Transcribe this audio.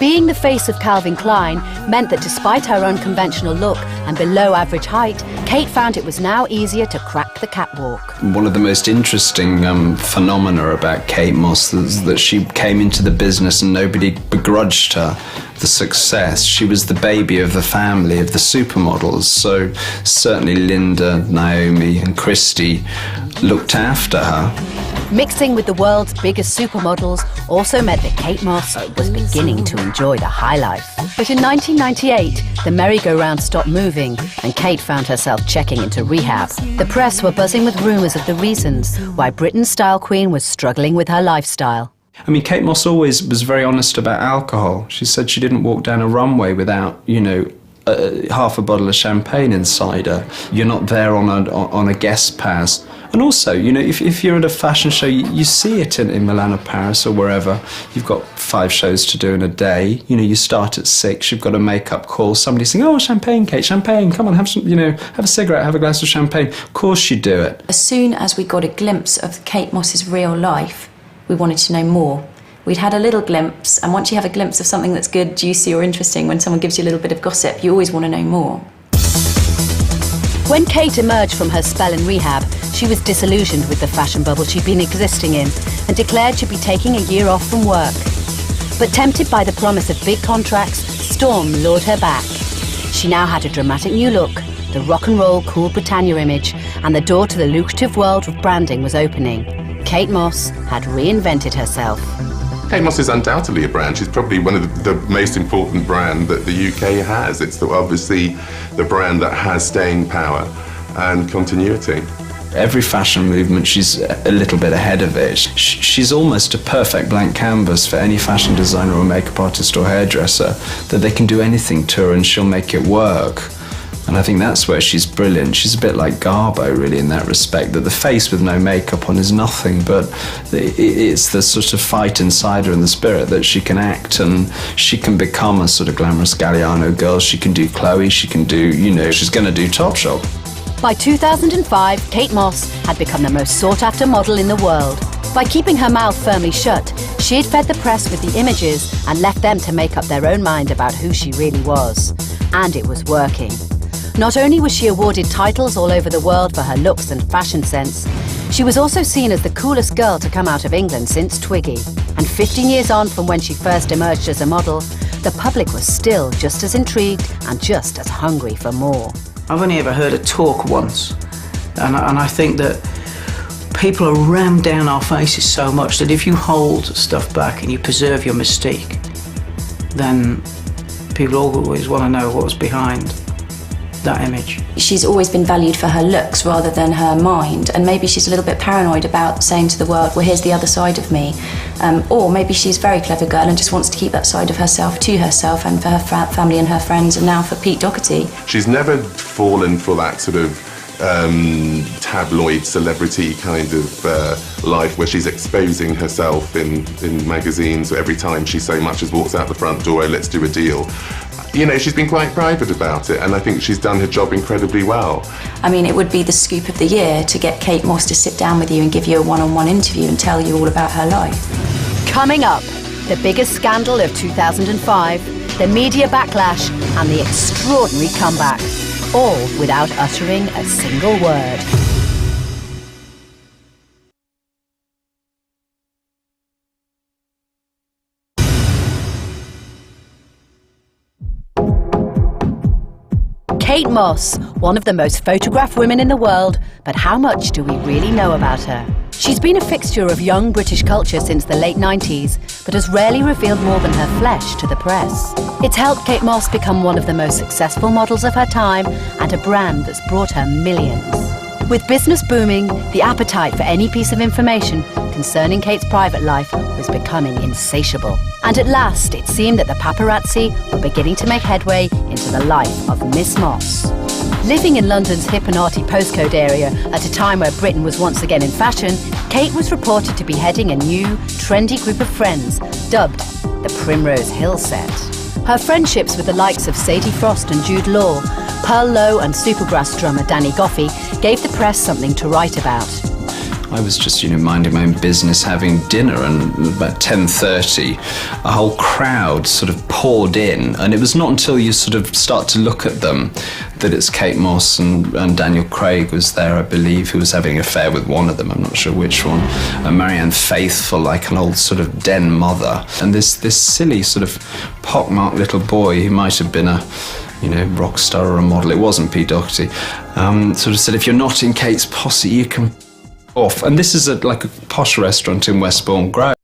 Being the face of Calvin Klein meant that despite her unconventional look and below average height, Kate found it was now easier to crack the catwalk. One of the most interesting phenomena about Kate Moss is that she came into the business and nobody begrudged her the success. She was the baby of the family of the supermodels, so certainly Linda, Naomi and Christy looked after her. Mixing with the world's biggest supermodels also meant that Kate Moss was beginning to enjoy the high life. But in 1998, the merry-go-round stopped moving and Kate found herself checking into rehab. The press were buzzing with rumours of the reasons why Britain's style queen was struggling with her lifestyle. I mean, Kate Moss always was very honest about alcohol. She said she didn't walk down a runway without, half a bottle of champagne inside her. You're not there on a guest pass. And also, if you're at a fashion show, you see it in Milan or Paris or wherever. You've got 5 shows to do in a day. You start at 6, you've got a makeup call. Somebody saying, "Oh, champagne, Kate, champagne. Come on, have some, have a cigarette, have a glass of champagne." Of course you do it. As soon as we got a glimpse of Kate Moss's real life, we wanted to know more. We'd had a little glimpse, and once you have a glimpse of something that's good, juicy or interesting, when someone gives you a little bit of gossip, you always want to know more. When Kate emerged from her spell in rehab, she was disillusioned with the fashion bubble she'd been existing in and declared she'd be taking a year off from work. But tempted by the promise of big contracts, Storm lured her back. She now had a dramatic new look, the rock and roll cool Britannia image, and the door to the lucrative world of branding was opening. Kate Moss had reinvented herself. Kate Moss is undoubtedly a brand. She's probably one of the most important brand that the UK has. It's obviously the brand that has staying power and continuity. Every fashion movement, she's a little bit ahead of it. She's almost a perfect blank canvas for any fashion designer or makeup artist or hairdresser, that they can do anything to her and she'll make it work. And I think that's where she's brilliant. She's a bit like Garbo, really, in that respect, that the face with no makeup on is nothing, but it's the sort of fight inside her and the spirit that she can act, and she can become a sort of glamorous Galliano girl. She can do Chloe, she can do, she's going to do Topshop. By 2005, Kate Moss had become the most sought-after model in the world. By keeping her mouth firmly shut, she had fed the press with the images and left them to make up their own mind about who she really was. And it was working. Not only was she awarded titles all over the world for her looks and fashion sense, she was also seen as the coolest girl to come out of England since Twiggy. And 15 years on from when she first emerged as a model, the public was still just as intrigued and just as hungry for more. I've only ever heard her talk once, and I think that people are rammed down our faces so much that if you hold stuff back and you preserve your mystique, then people always want to know what's behind that image. She's always been valued for her looks rather than her mind, and maybe she's a little bit paranoid about saying to the world, well, here's the other side of me. Or maybe she's a very clever girl and just wants to keep that side of herself to herself and for her family and her friends, and now for Pete Doherty. She's never fallen for that sort of tabloid celebrity kind of life where she's exposing herself in magazines every time she so much as walks out the front door, let's do a deal. She's been quite private about it, and I think she's done her job incredibly well. I mean, it would be the scoop of the year to get Kate Moss to sit down with you and give you a one-on-one interview and tell you all about her life. Coming up, the biggest scandal of 2005, the media backlash, and the extraordinary comeback, all without uttering a single word. Kate Moss, one of the most photographed women in the world, but how much do we really know about her? She's been a fixture of young British culture since the late 90s, but has rarely revealed more than her flesh to the press. It's helped Kate Moss become one of the most successful models of her time and a brand that's brought her millions. With business booming, the appetite for any piece of information concerning Kate's private life was becoming insatiable. And at last, it seemed that the paparazzi were beginning to make headway into the life of Miss Moss. Living in London's hip and arty postcode area at a time where Britain was once again in fashion, Kate was reported to be heading a new, trendy group of friends, dubbed the Primrose Hill Set. Her friendships with the likes of Sadie Frost and Jude Law, Pearl Lowe and Supergrass drummer Danny Goffey gave the press something to write about. I was just, minding my own business, having dinner, and about 10:30, a whole crowd sort of poured in, and it was not until you sort of start to look at them that it's Kate Moss and Daniel Craig was there, I believe, who was having an affair with one of them, I'm not sure which one, and Marianne Faithfull, like an old sort of den mother, and this silly sort of pockmarked little boy who might have been a rock star or a model, it wasn't Pete Doherty, sort of said, if you're not in Kate's posse, you can off. And this is like a posh restaurant in Westbourne Grove.